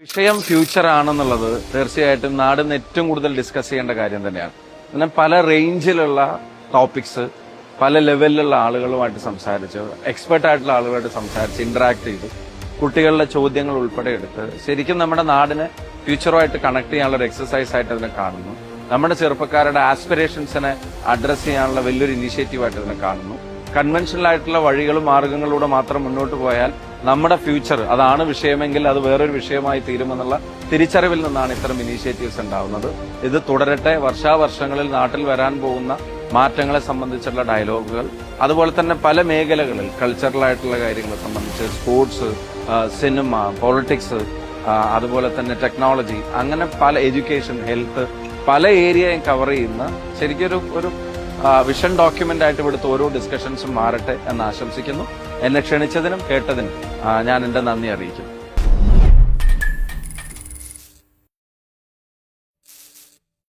വിഷയം ഫ്യൂച്ചർ ആണെന്നുള്ളത് തീർച്ചയായിട്ടും നാടിന് ഏറ്റവും കൂടുതൽ ഡിസ്കസ് ചെയ്യേണ്ട കാര്യം തന്നെയാണ്. അങ്ങനെ പല റേഞ്ചിലുള്ള ടോപ്പിക്സ് പല ലെവലിലുള്ള ആളുകളുമായിട്ട് സംസാരിച്ച് എക്സ്പെർട്ട് ആളുകളായിട്ട് സംസാരിച്ച് ഇന്ററാക്ട് ചെയ്ത് കുട്ടികളുടെ ചോദ്യങ്ങൾ ഉൾപ്പെടെ എടുത്ത് ശരിക്കും നമ്മുടെ നാടിനെ ഫ്യൂച്ചറുമായിട്ട് കണക്ട് ചെയ്യാനുള്ള ഒരു എക്സസൈസ് ആയിട്ട് അതിനെ കാണുന്നു. നമ്മുടെ ചെറുപ്പക്കാരുടെ ആസ്പിറേഷൻസിനെ അഡ്രസ് ചെയ്യാനുള്ള വലിയൊരു ഇനീഷ്യേറ്റീവായിട്ട് അതിനെ കാണുന്നു. കൺവെൻഷനൽ ആയിട്ടുള്ള വഴികളും മാർഗങ്ങളിലൂടെ മാത്രം മുന്നോട്ട് പോയാൽ നമ്മുടെ ഫ്യൂച്ചർ അതാണ് വിഷയമെങ്കിൽ അത് വേറൊരു വിഷയമായി തീരുമെന്നുള്ള തിരിച്ചറിവിൽ നിന്നാണ് ഇത്തരം ഇനീഷ്യേറ്റീവ്സ് ഉണ്ടാവുന്നത്. ഇത് തുടരട്ടെ. വർഷാവർഷങ്ങളിൽ നാട്ടിൽ വരാൻ പോകുന്ന മാറ്റങ്ങളെ സംബന്ധിച്ചുള്ള ഡയലോഗുകൾ, അതുപോലെ തന്നെ പല മേഖലകളിൽ കൾച്ചറലായിട്ടുള്ള കാര്യങ്ങളെ സംബന്ധിച്ച് സ്പോർട്സ്, സിനിമ, പൊളിറ്റിക്സ്, അതുപോലെ തന്നെ ടെക്നോളജി, അങ്ങനെ പല എഡ്യൂക്കേഷൻ, ഹെൽത്ത്, പല ഏരിയയും കവർ ചെയ്യുന്ന ശരിക്കും ഒരു വിഷൻ ഡോക്യുമെന്റ് ആയിട്ട് ഇവിടുത്തെ ഓരോ ഡിസ്കഷൻസും മാറട്ടെ എന്ന് ആശംസിക്കുന്നു. എന്നെ ക്ഷണിച്ചതിനും കേട്ടതിനും ഞാൻ എന്റെ നന്ദി അറിയിക്കുന്നു.